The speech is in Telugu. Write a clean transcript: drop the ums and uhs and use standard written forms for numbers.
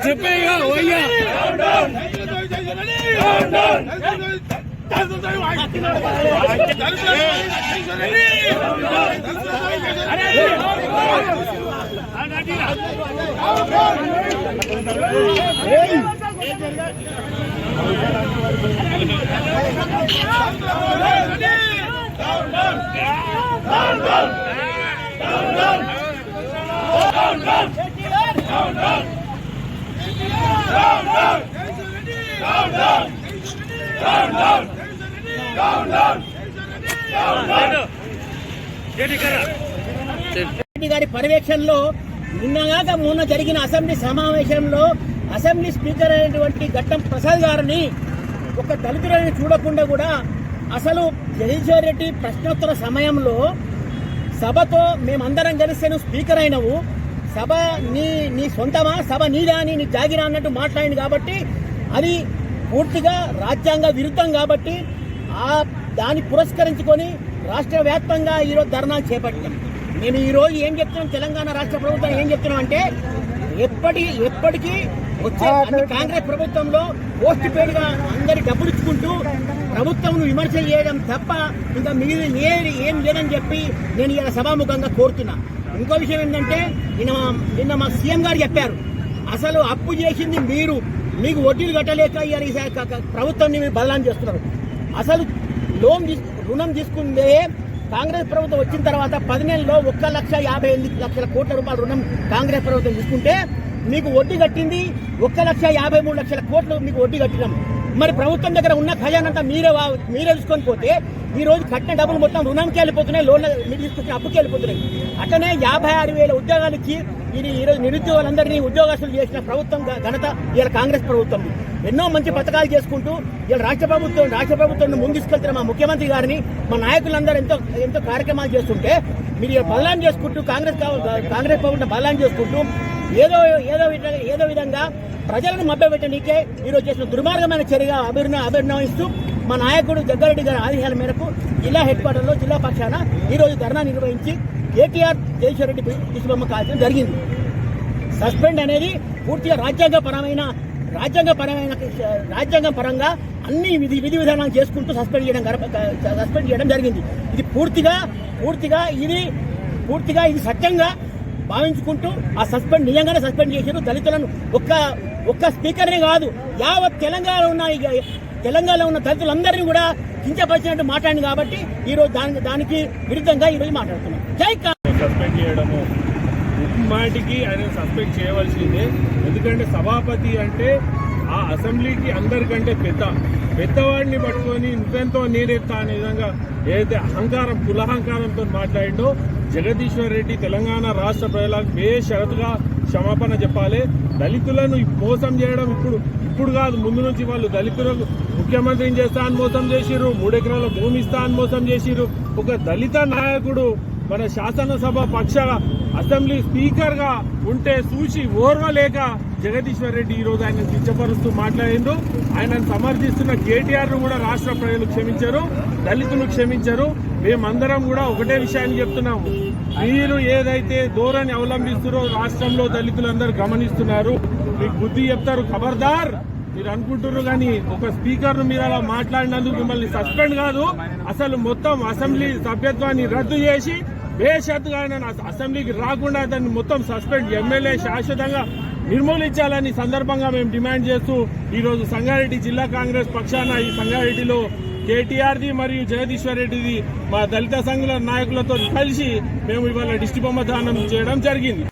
చెప్పేగా గారి పర్యవేక్షణలో నిన్నగాక మొన్న జరిగిన అసెంబ్లీ సమావేశంలో అసెంబ్లీ స్పీకర్ అయినటువంటి గట్టం ప్రసాద్ గారిని ఒక దళితులని చూడకుండా కూడా అసలు జగదీశ్వర్ రెడ్డి ప్రశ్నోత్తర సమయంలో సభతో మేమందరం కలిస్తే నువ్వు స్పీకర్ అయినవు, సభ నీ సొంతమా, సభ నీదా అని నీ జాగిరా అన్నట్టు మాట్లాడింది కాబట్టి అది పూర్తిగా రాజ్యాంగ విరుద్ధం కాబట్టి దాన్ని పురస్కరించుకొని రాష్ట్ర వ్యాప్తంగా ఈరోజు ధర్నాలు చేపట్టాం. మేము ఈరోజు ఏం చెప్తున్నాం, తెలంగాణ రాష్ట్ర ప్రభుత్వం ఏం చెప్తున్నాం అంటే ఎప్పటికీ వచ్చే కాంగ్రెస్ ప్రభుత్వంలో పోస్ట్ పేడ్ గా అందరి డబ్బులు ఇచ్చుకుంటూ ప్రభుత్వం విమర్శలు చేయడం తప్ప ఇంకా మిగిలిన ఏం లేదని చెప్పి నేను ఇలా సభాముఖంగా కోరుతున్నా. ఇంకో విషయం ఏంటంటే నిన్న మా సీఎం గారు చెప్పారు, అసలు అప్పు చేసింది మీకు వడ్డీలు కట్టలేక ప్రభుత్వాన్ని మీరు బదలాం చేస్తున్నారు. అసలు రుణం తీసుకుందే కాంగ్రెస్ ప్రభుత్వం వచ్చిన తర్వాత 10 నెలల్లో 1,58,00,000 కోట్ల రూపాయల రుణం కాంగ్రెస్ ప్రభుత్వం తీసుకుంటే మీకు వడ్డీ కట్టింది 1,53,00,000 కోట్లు మీకు వడ్డీ కట్టినాం. మరి ప్రభుత్వం దగ్గర ఉన్న ఖజానంతా మీరే తీసుకొని పోతే ఈ రోజు కట్టిన డబ్బులు మొత్తం రుణంకి వెళ్ళిపోతున్నాయి, లోన్ల మీరు తీసుకొచ్చిన అప్పుకి వెళ్ళిపోతున్నాయి. అట్లనే 56,000 ఉద్యోగాలు ఇచ్చి ఈరోజు నిరుద్యోగులందరినీ ఉద్యోగస్తులు చేసిన ప్రభుత్వం ఘనత ఇలా కాంగ్రెస్ ప్రభుత్వం. ఎన్నో మంచి పథకాలు చేసుకుంటూ ఇలా రాష్ట్ర ప్రభుత్వం ముందు తీసుకెళ్తున్న మా ముఖ్యమంత్రి గారిని, మా నాయకులందరూ ఎంతో కార్యక్రమాలు చేస్తుంటే మీరు బదలాం చేసుకుంటూ కాంగ్రెస్ ప్రభుత్వం బదలాం చేసుకుంటూ ఏదో విధంగా ప్రజలను మభ్యపెట్టడానికే ఈరోజు చేసిన దుర్మార్గమైన చర్యగా అభిర్ణవిస్తూ మా నాయకుడు జగ్గారెడ్డి గారి ఆదేశాల మేరకు జిల్లా హెడ్ క్వార్టర్లో జిల్లా పక్షాన ఈరోజు ధర్నా నిర్వహించి కేటీఆర్ జగదీశ్వర్ రెడ్డి దిశబొమ్మ కాల్చడం జరిగింది. సస్పెండ్ అనేది పూర్తిగా రాజ్యాంగ పరంగా అన్ని విధి విధానాలు చేసుకుంటూ సస్పెండ్ చేయడం జరిగింది. ఇది పూర్తిగా ఇది సత్యంగా భావించుకుంటూ ఆ నిజంగానే సస్పెండ్ చేశారు. దళితులను ఒక్క స్పీకర్నే కాదు, యావత్ తెలంగాణలో ఉన్న దళితులందరినీ కూడా కించపరిచినట్టు మాట్లాడింది కాబట్టి ఈరోజు దానికి విరుద్ధంగా ఈరోజు మాట్లాడుతున్నాం. జై సస్పెండ్ చేయడము మాటికి ఆయన సస్పెండ్ చేయవలసిందే. ఎందుకంటే సభాపతి అంటే ఆ అసెంబ్లీకి అందరికంటే పెద్దవాడిని పట్టుకొని నువ్వెంతో నేనెత్తా అనే విధంగా ఏదైతే కులహంకారంతో మాట్లాడిండో జగదీశ్వర్ రెడ్డి తెలంగాణ రాష్ట్ర ప్రజలకు బేషరతుగా క్షమాపణ చెప్పాలి. దళితులను మోసం చేయడం ఇప్పుడు కాదు, ముందు నుంచి వాళ్ళు దళితులకు ముఖ్యమంత్రిని చేస్తా అని మోసం చేసిర్రు, 3 ఎకరాల భూమి ఇస్తా అని మోసం చేసిర్రు. ఒక దళిత నాయకుడు మన శాసనసభ పక్ష అసెంబ్లీ స్పీకర్ గా ఉంటే చూసి ఓర్వలేక జగదీశ్వర్ రెడ్డి ఈ రోజు ఆయన కించపరుస్తూ మాట్లాడిండు. ఆయనను సమర్థిస్తున్న కేటీఆర్ ను కూడా రాష్ట్ర ప్రజలు క్షమించారు, దళితులు క్షమించారు. మేమందరం కూడా ఒకటే విషయాన్ని చెప్తున్నాము, మీరు ఏదైతే ధోరణి అవలంబిస్తున్నారో రాష్ట్రంలో దళితులందరూ గమనిస్తున్నారు. మీకు బుద్ధి చెప్తారు, ఖబర్దార్. మీరు అనుకుంటున్నారు కానీ ఒక స్పీకర్ ను మీరు అలా మాట్లాడినందుకు మిమ్మల్ని సస్పెండ్ కాదు, అసలు మొత్తం అసెంబ్లీ సభ్యత్వాన్ని రద్దు చేసి బేషరతుగా అసెంబ్లీకి రాకుండా దాన్ని మొత్తం సస్పెండ్ ఎమ్మెల్యే శాశ్వతంగా నిర్మూలించాలని సందర్భంగా మేము డిమాండ్ చేస్తూ ఈరోజు సంగారెడ్డి జిల్లా కాంగ్రెస్ పక్షాన ఈ సంగారెడ్డిలో కేటీఆర్ది మరియు జగదీశ్వర్ రెడ్డిది మా దళిత సంఘాల నాయకులతో కలిసి మేము ఇవాళ దిష్టిబొమ్మ దానం చేయడం జరిగింది.